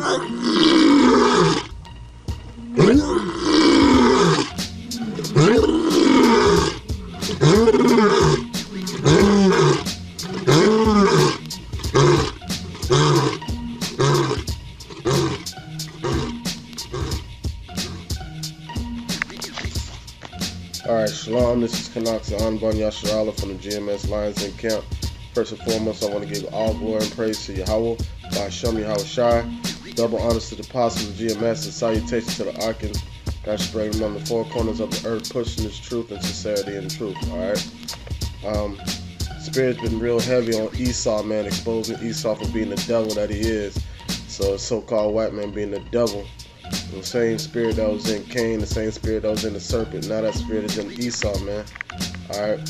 Alright, Shalom, this is Kanaksa Anban Yasharala from the GMS Lions in Camp. First and foremost, I want to give all glory and praise to Yahweh, by Shem Yahweh Shai. Double honors to the apostles of GMS and salutations to the Archon that spread among the four corners of the earth, pushing this truth and sincerity and truth. Alright. Spirit's been real heavy on Esau, man, exposing Esau for being the devil that he is. So so-called white man being the devil. The same spirit that was in Cain, the same spirit that was in the serpent, now that spirit is in Esau, man. Alright.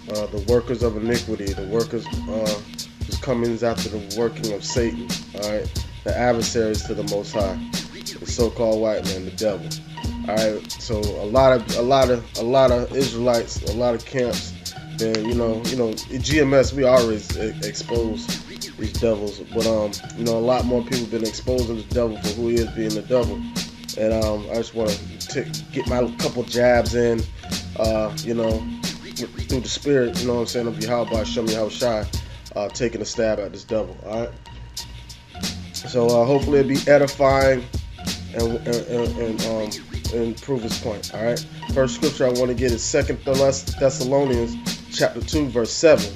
The workers of iniquity, the workers whose comings after the working of Satan. Alright. The adversaries to the Most High. The so-called white man, the devil. Alright. So a lot of Israelites, a lot of camps, then in GMS we always expose these devils, but a lot more people been exposing the devil for who he is, being the devil. And I just want to get my couple jabs in, through the spirit, you know what I'm saying, of Yahweh, Shem Yahweh Shai, taking a stab at this devil. All right. So hopefully it'll be edifying and prove his point. All right. First scripture I want to get is 2 Thessalonians chapter 2 verse 7.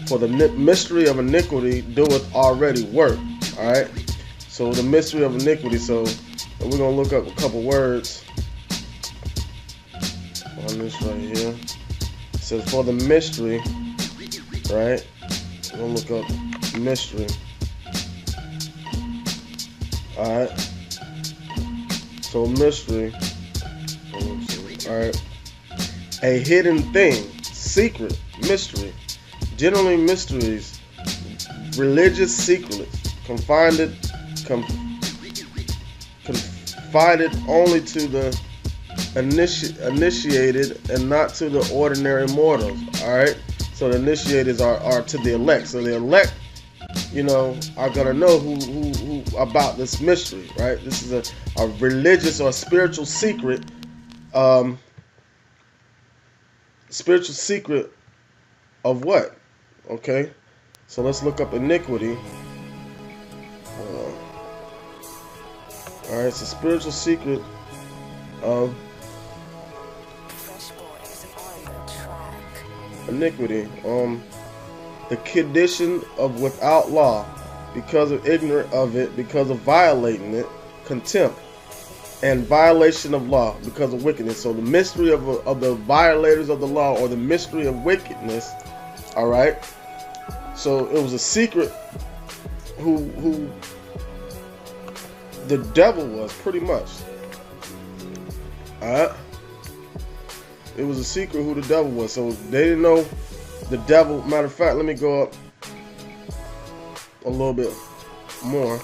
For the mystery of iniquity doeth already work. Alright. So the mystery of iniquity. So we're going to look up a couple words on this right here. It says for the mystery. Right. We're going to look up mystery. Alright. So mystery. Alright. A hidden thing. Secret. Mystery. Generally mysteries, religious secrets, confided only to the initiated and not to the ordinary mortals. Alright? So the initiated are to the elect. So the elect, are gonna know who about this mystery, right? This is a religious or spiritual secret, spiritual secret of what? Okay, so let's look up iniquity. Alright, it's a spiritual secret of iniquity. The condition of without law, because of ignorant of it, because of violating it, contempt, and violation of law, because of wickedness. So the mystery of the violators of the law, or the mystery of wickedness. All right. So it was a secret who the devil was, pretty much. All right. It was a secret who the devil was. So they didn't know the devil. Matter of fact, let me go up a little bit more.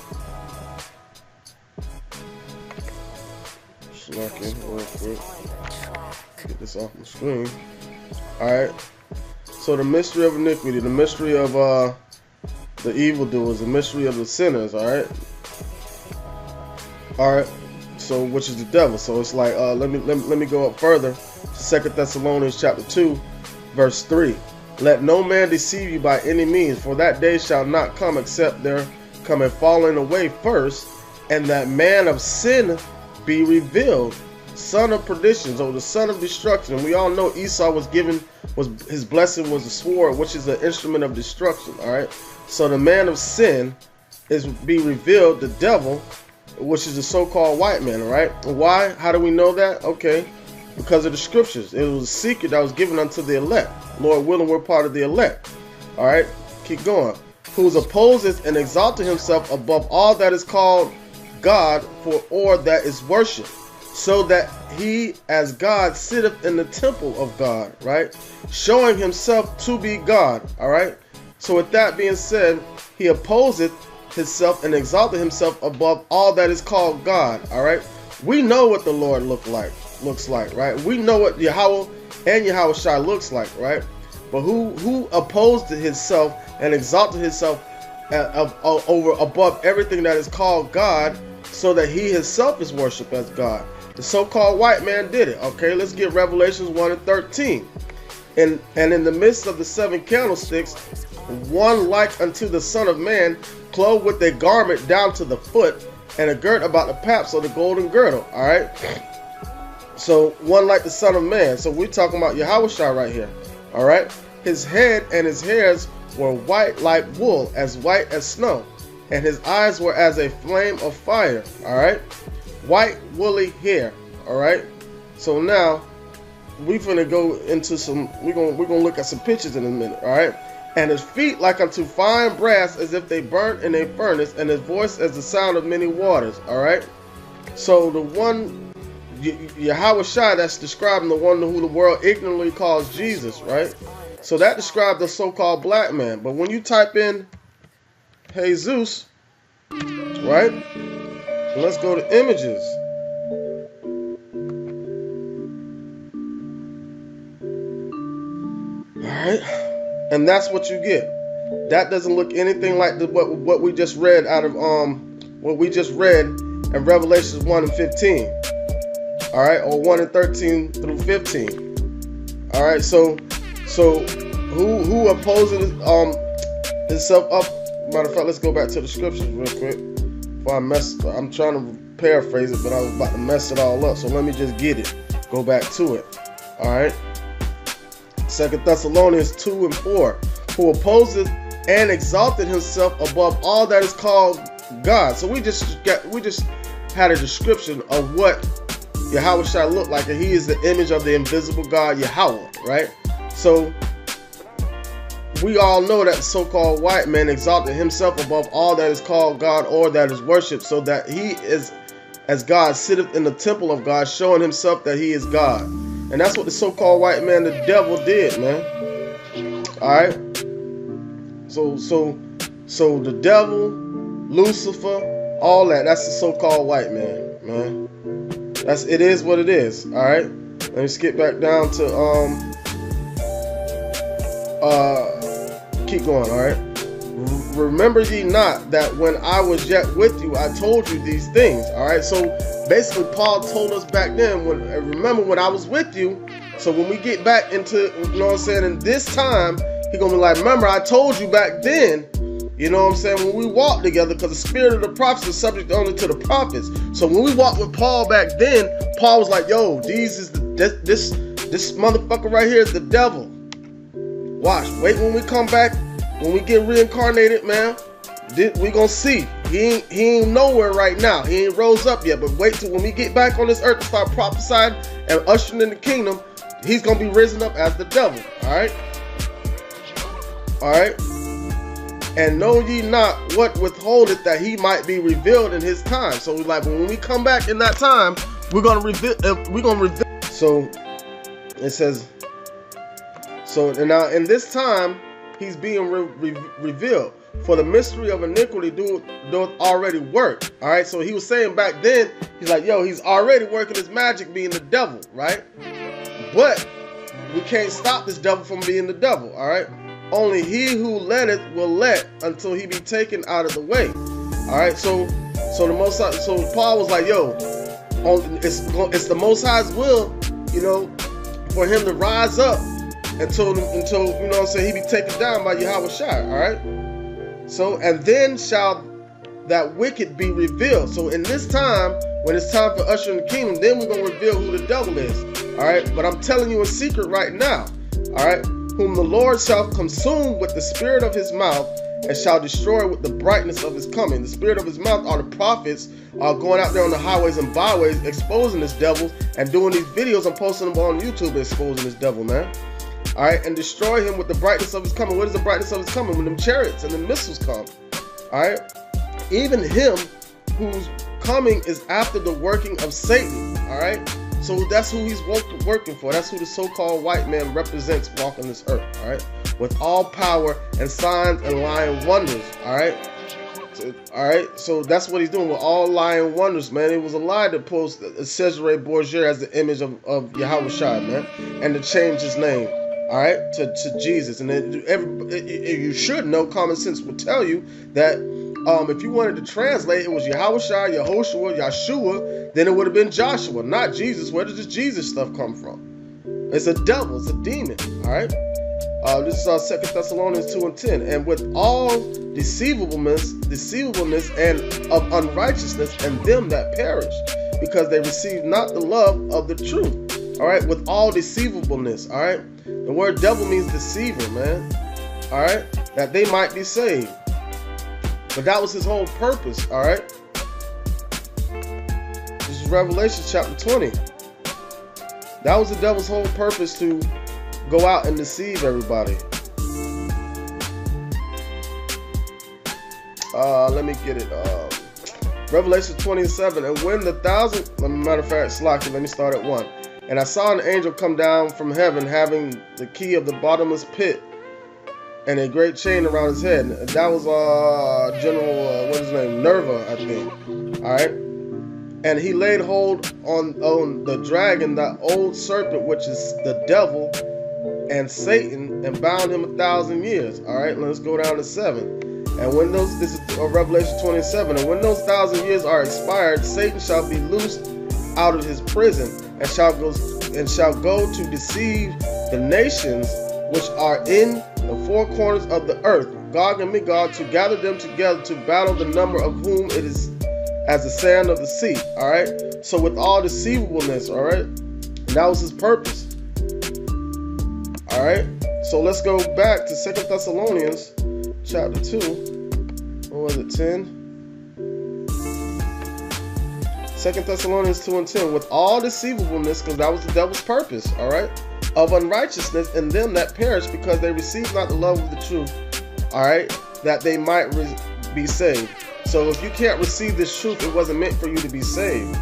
Slacking real quick. Get this off the screen. All right. So the mystery of iniquity, the mystery of the evildoers, the mystery of the sinners. All right. All right. So which is the devil? So it's like let me go up further. 2 Thessalonians chapter 2, verse 3. Let no man deceive you by any means, for that day shall not come except there come a falling away first, and that man of sin be revealed, son of perdition, or the son of destruction. And we all know Esau was his blessing was a sword, which is an instrument of destruction. All right. So the man of sin is be revealed, the devil, which is the so-called white man. All right. Why? How do we know that? Okay. Because of the scriptures. It was a secret that was given unto the elect. Lord willing, we're part of the elect. All right. Keep going. Whose opposes and exalted himself above all that is called God or that is worshipped, so that he as God sitteth in the temple of God, right? Showing himself to be God, all right? So with that being said, he opposeth himself and exalted himself above all that is called God, all right? We know what the Lord looks like, right? We know what Yahweh and Yahweh Shai looks like, right? But who opposed himself and exalted himself over above everything that is called God, so that he himself is worshipped as God. The so-called white man did it. Okay, let's get Revelations 1:13. And in the midst of the 7 candlesticks, one like unto the Son of Man, clothed with a garment down to the foot, and a girt about the paps of the golden girdle. All right. So one like the Son of Man. So we're talking about Yahushua right here. All right. His head and his hairs were white like wool, as white as snow, and his eyes were as a flame of fire. All right. White woolly hair. All right. So now we're gonna go into some. We're gonna look at some pictures in a minute. All right. And his feet like unto fine brass, as if they burnt in a furnace, and his voice as the sound of many waters. All right. So the one Yahushua that's describing the one who the world ignorantly calls Jesus, right? So that describes the so-called black man. But when you type in Jesus, right? Let's go to images. Alright. And that's what you get. That doesn't look anything like what we just read out of what we just read in Revelations 1:15. Alright, or 1:13 through 15. Alright, so who opposes himself up? Matter of fact, let's go back to the scriptures real quick. Before I'm trying to paraphrase it, but I was about to mess it all up. So let me just get it. Go back to it. Alright. 2 Thessalonians 2:4. Who opposes and exalted himself above all that is called God. So we just had a description of what Yahushua looked like, and he is the image of the invisible God Yahweh, right? So we all know that the so-called white man exalted himself above all that is called God or that is worshipped, so that he is as God sitteth in the temple of God, showing himself that he is God. And that's what the so-called white man, the devil, did, man. Alright? So the devil, Lucifer, all that's the so-called white man. It is what it is. Alright? Let me skip back down to keep going, alright? Remember ye not that when I was yet with you, I told you these things. Alright, so basically Paul told us back then, remember when I was with you. So when we get back into, you know what I'm saying, in this time, he gonna be like, remember I told you back then, you know what I'm saying, when we walked together, because the spirit of the prophets is subject only to the prophets. So when we walked with Paul back then, Paul was like, yo, this motherfucker right here is the devil. Watch, wait when we come back, when we get reincarnated, man, we gonna see. He ain't nowhere right now. He ain't rose up yet, but wait till when we get back on this earth to start prophesying and ushering in the kingdom, he's gonna be risen up as the devil. Alright? Alright? And know ye not what withholdeth that he might be revealed in his time. So like when we come back in that time, we're gonna reveal. So it says. So and now in this time, he's being revealed. For the mystery of iniquity doth already work. All right. So he was saying back then, he's like, yo, he's already working his magic, being the devil, right? But we can't stop this devil from being the devil. All right. Only he who letteth will let until he be taken out of the way. All right. So Paul was like, yo, it's the Most High's will, you know, for him to rise up until you know what I'm saying, he be taken down by Yahushua. All right. So, and then shall that wicked be revealed. So in this time, when it's time for ushering the kingdom, then we're going to reveal who the devil is. All right. But I'm telling you in secret right now. All right. Whom the Lord shall consume with the spirit of his mouth, and shall destroy with the brightness of his coming. The spirit of his mouth are the prophets going out there on the highways and byways, exposing this devil and doing these videos and posting them on YouTube, exposing this devil, man. All right, and destroy him with the brightness of his coming. What is the brightness of his coming? When them chariots and the missiles come. All right, even him whose coming is after the working of Satan. All right, so that's who he's working for. That's who the so-called white man represents walking this earth. All right, with all power and signs and lying wonders. All right, so that's what he's doing with all lying wonders, man. It was a lie to post Cesare Borgia as the image of Yahushua, man, and to change his name. all right, to Jesus. And you should know, common sense would tell you that if you wanted to translate, it was Yahushua, Yehoshua, Yeshua, then it would have been Joshua, not Jesus. Where does this Jesus stuff come from? It's a devil, it's a demon, all right? This is 2 Thessalonians 2:10. And with all deceivableness and of unrighteousness and them that perish, because they receive not the love of the truth. All right, with all deceivableness. All right, the word devil means deceiver, man. All right, that they might be saved. But that was his whole purpose. All right, this is Revelation chapter 20. That was the devil's whole purpose, to go out and deceive everybody. Let me get it. Revelation 27. And when the thousand, matter of fact, Slaki, let me start at 1. And I saw an angel come down from heaven, having the key of the bottomless pit and a great chain around his head. That was General, what is his name? Nerva, I think. All right. And he laid hold on the dragon, that old serpent, which is the devil and Satan, and bound him 1,000 years. All right, let's go down to 7. And when those, this is Revelation 27, and when those 1,000 years are expired, Satan shall be loosed out of his prison, and shall go to deceive the nations which are in the four corners of the earth, Gog and Magog, to gather them together to battle, the number of whom it is as the sand of the sea. All right, so with all deceivableness, all right, and that was his purpose. All right, so let's go back to 2 Thessalonians chapter 2. What was it, 10? 2 Thessalonians 2 and 10. With all deceivableness, because that was the devil's purpose, all right, of unrighteousness in them that perish, because they receive not the love of the truth, all right, that they might be saved. So if you can't receive this truth, it wasn't meant for you to be saved.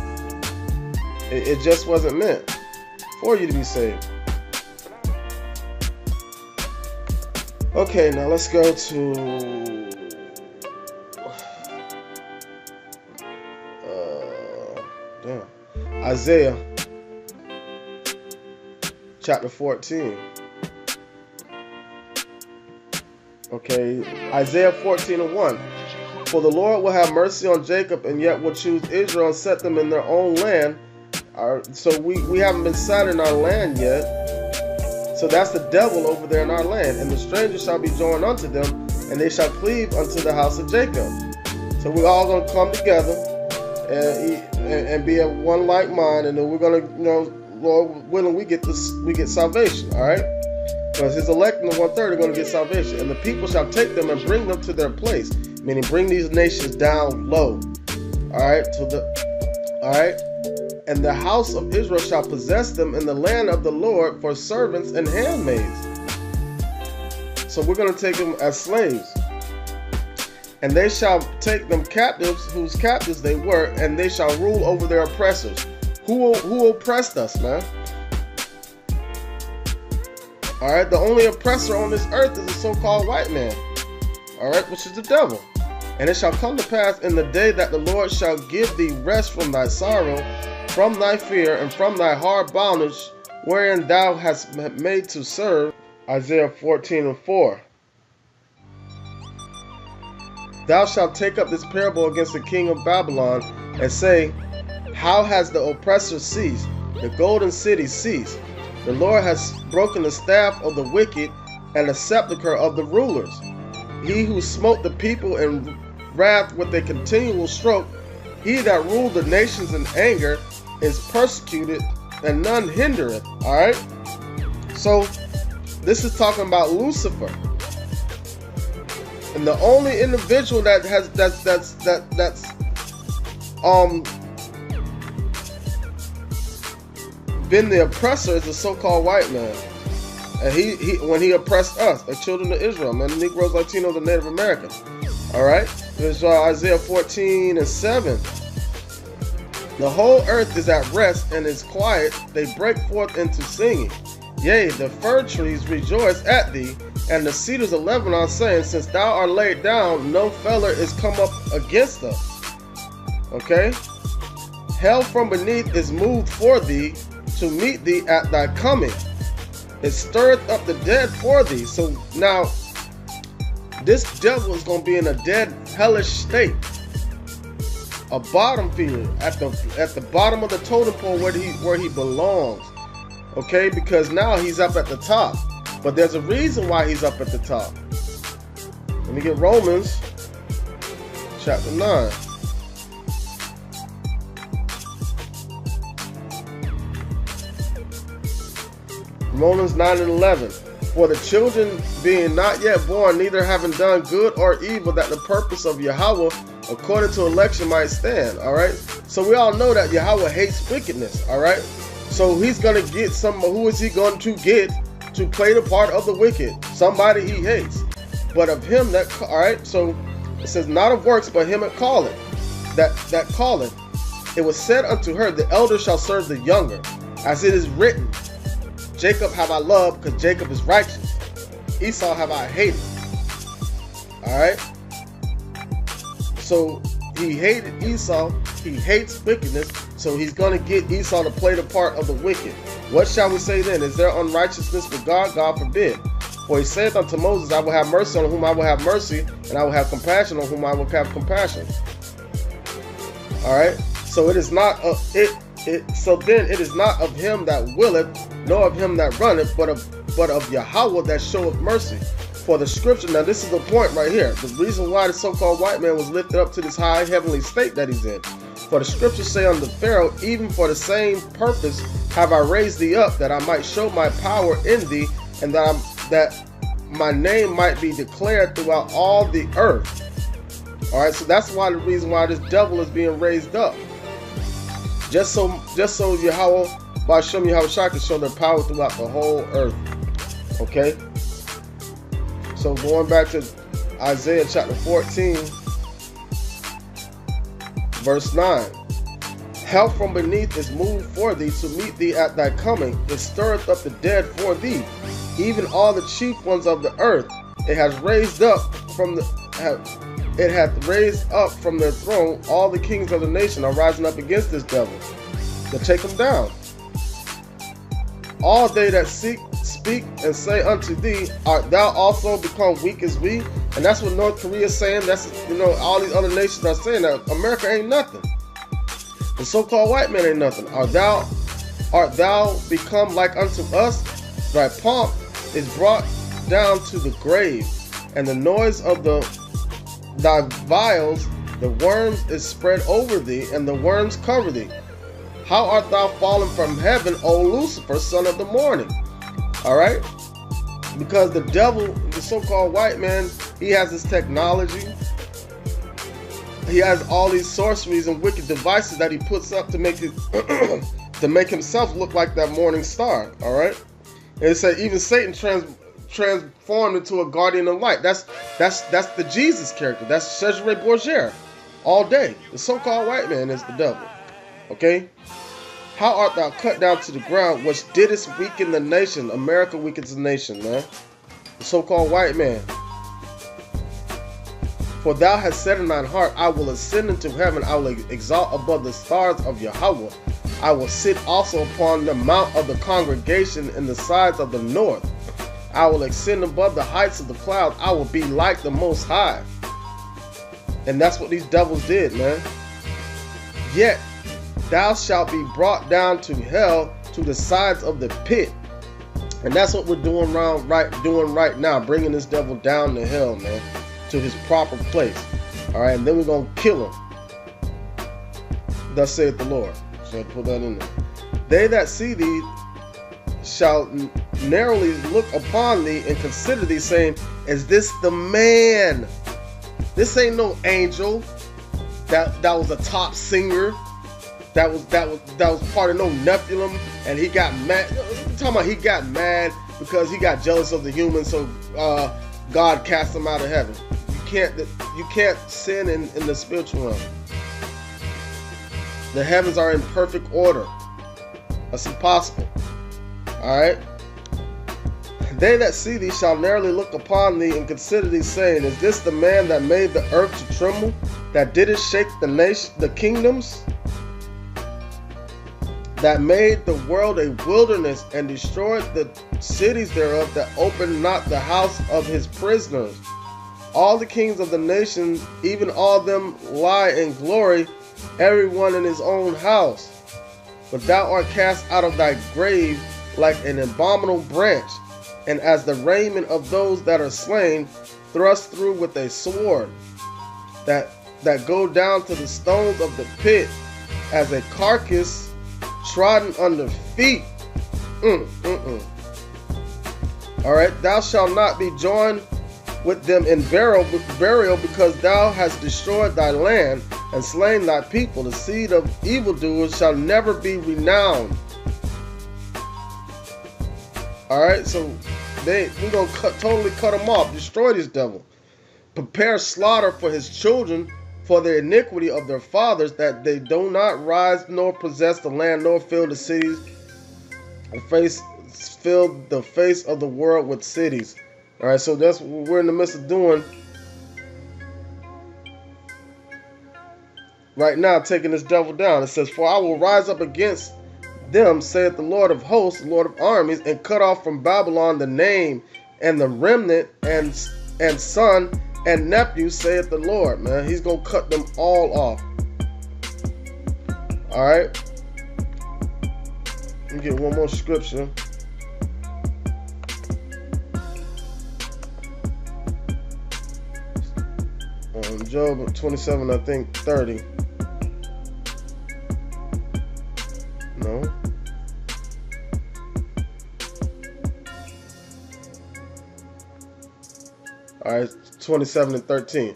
It just wasn't meant for you to be saved. Okay, now let's go to Isaiah chapter 14. Okay, Isaiah 14 and 1. For the Lord will have mercy on Jacob, and yet will choose Israel and set them in their own land. So we haven't been sat in our land yet. So that's the devil over there in our land. And the stranger shall be joined unto them, and they shall cleave unto the house of Jacob. So we're all going to come together and be of one like mind, and then we're going to, Lord willing, we get salvation. All right. Because his elect in the 1/3 are going to get salvation, and the people shall take them and bring them to their place, meaning bring these nations down low. All right, and the house of Israel shall possess them in the land of the Lord for servants and handmaids. So we're going to take them as slaves, and they shall take them captives, whose captives they were, and they shall rule over their oppressors. Who oppressed us, man? All right, the only oppressor on this earth is the so-called white man, all right, which is the devil. And it shall come to pass in the day that the Lord shall give thee rest from thy sorrow, from thy fear, and from thy hard bondage, wherein thou hast made to serve. Isaiah 14 and 4. Thou shalt take up this parable against the king of Babylon, and say, how has the oppressor ceased, the golden city ceased? The Lord has broken the staff of the wicked and the sepulchre of the rulers. He who smote the people in wrath with a continual stroke, he that ruled the nations in anger, is persecuted, and none hindereth. All right. So this is talking about Lucifer, and the only individual that has that's been the oppressor is the so-called white man. And he when he oppressed us, the children of Israel, man, the Negroes, Latinos, and Native Americans. All right, there's Isaiah 14 and 7. The whole earth is at rest and is quiet. They break forth into singing. Yea, the fir trees rejoice at thee, and the cedars of Lebanon, saying, since thou art laid down, no feller is come up against us. Okay, hell from beneath is moved for thee, to meet thee at thy coming. It stirreth up the dead for thee. So now, this devil is going to be in a dead, hellish state. A bottom feeder at the bottom of the totem pole where he belongs. Okay, because now he's up at the top. But there's a reason why he's up at the top. Let me get Romans chapter 9. Romans 9 and 11. For the children being not yet born, neither having done good or evil, that the purpose of Yahweh according to election might stand. Alright, so we all know that Yahweh hates wickedness. Alright, so he's gonna get who is he going to get to play the part of the wicked? Somebody he hates. But of him that, alright, so it says not of works, but him that calleth, that calleth. It was said unto her, the elder shall serve the younger, as it is written, Jacob have I loved, because Jacob is righteous. Esau have I hated. Alright? So he hated Esau. He hates wickedness. So he's going to get Esau to play the part of the wicked. What shall we say then? Is there unrighteousness with God? God forbid. For he saith unto Moses, I will have mercy on whom I will have mercy, and I will have compassion on whom I will have compassion. Alright? So it is not so then it is not of him that willeth, nor of him that runneth, but of Yahweh that showeth mercy. For the scripture, now this is the point right here. The reason why the so-called white man was lifted up to this high heavenly state that he's in. For the scriptures say unto Pharaoh, even for the same purpose have I raised thee up, that I might show my power in thee, and that my name might be declared throughout all the earth. Alright, so that's why the reason why this devil is being raised up. Just so Yahweh, by Shem Yahweh Shai, can show their power throughout the whole earth. Okay? So going back to Isaiah chapter 14, verse 9. Help from beneath is moved for thee to meet thee at thy coming. It stirreth up the dead for thee, even all the chief ones of the earth. It hath raised up from their throne. All the kings of the nation are rising up against this devil to take him down. All they that speak and say unto thee, art thou also become weak as we? And that's what North Korea is saying. That's, all these other nations are saying that America ain't nothing. The so-called white man ain't nothing. Art thou become like unto us? Thy pomp is brought down to the grave, and the noise of thy vials, the worms is spread over thee, and the worms cover thee. How art thou fallen from heaven, O Lucifer, son of the morning? Alright? Because the devil, the so-called white man, he has this technology. He has all these sorceries and wicked devices that he puts up to make it to make himself look like that morning star. Alright? And it said even Satan transformed into a guardian of light. That's the Jesus character. That's Cesare Borgia all day. The so-called white man is the devil. Okay? How art thou cut down to the ground, which didst weaken the nation? America weakens the nation, man. The so-called white man. For thou hast said in thine heart, I will ascend into heaven, I will exalt above the stars of Yahweh. I will sit also upon the mount of the congregation in the sides of the north. I will ascend above the heights of the clouds. I will be like the Most High. And that's what these devils did, man. Yet thou shalt be brought down to hell, to the sides of the pit. And that's what we're doing right now, bringing this devil down to hell, man, to his proper place. All right, and then we're gonna kill him. Thus saith the Lord. So I put that in there. They that see thee shall narrowly look upon thee and consider thee, saying, is this the man? This ain't no angel that was a top singer, that was part of no Nephilim, and he got mad. I'm talking about he got mad because he got jealous of the humans, so God cast him out of heaven. You can't sin in the spiritual realm. The heavens are in perfect order. That's impossible. Alright? They that see thee shall narrowly look upon thee and consider thee, saying, is this the man that made the earth to tremble, that didst shake the kingdoms, that made the world a wilderness and destroyed cities thereof, that open not the house of his prisoners. All the kings of the nations, even all them, lie in glory, every one in his own house. But thou art cast out of thy grave like an abominable branch, and as the raiment of those that are slain, thrust through with a sword, that go down to the stones of the pit, as a carcass trodden under feet. Alright, thou shalt not be joined with them in burial, because thou hast destroyed thy land and slain thy people. The seed of evildoers shall never be renowned. Alright, so we're going to totally cut them off, destroy this devil. Prepare slaughter for his children, for the iniquity of their fathers, that they do not rise nor possess the land, nor fill the cities, fill the face of the world with cities. All right, so that's what we're in the midst of doing right now, taking this devil down. It says, for I will rise up against them, saith the Lord of hosts, the Lord of armies, and cut off from Babylon the name and the remnant and son and nephew, saith the Lord. Man, he's going to cut them all off. All right. Let me get one more scripture. Job 27, I think 30. No. All right, 27 and 13.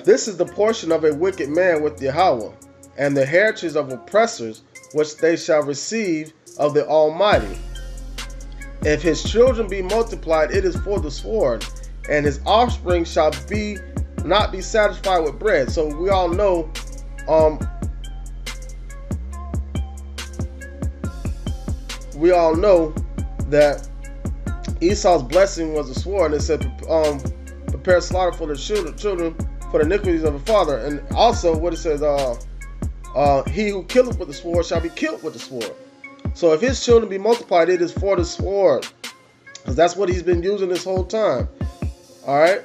This is the portion of a wicked man with Yahweh, and the heritage of oppressors, which they shall receive of the Almighty. If his children be multiplied, it is for the sword, and his offspring shall not be satisfied with bread. So we all know that Esau's blessing was a sword, and it said prepare slaughter for the children for the iniquities of the father. And also what it says, he who killeth with the sword shall be killed with the sword. So if his children be multiplied, it is for the sword, because that's what he's been using this whole time. All right.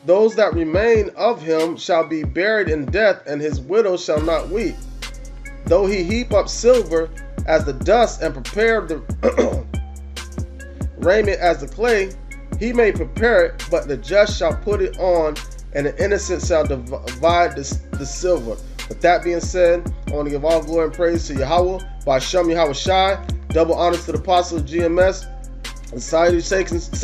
Those that remain of him shall be buried in death, and his widow shall not weep. Though he heap up silver as the dust, and prepare the raiment as the clay, he may prepare it, but the just shall put it on, and the innocent shall divide the silver. With that being said, I want to give all glory and praise to Yahweh, by Shem Yahweh Shai, double honors to the apostle of GMS, and salutations to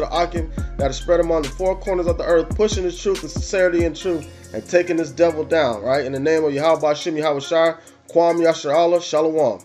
the Akim that is spread among the four corners of the earth, pushing the truth and sincerity and truth, and taking this devil down, right? In the name of Yahweh, by Shem Yahweh Shai, Kwam Yasher Allah, Shalom.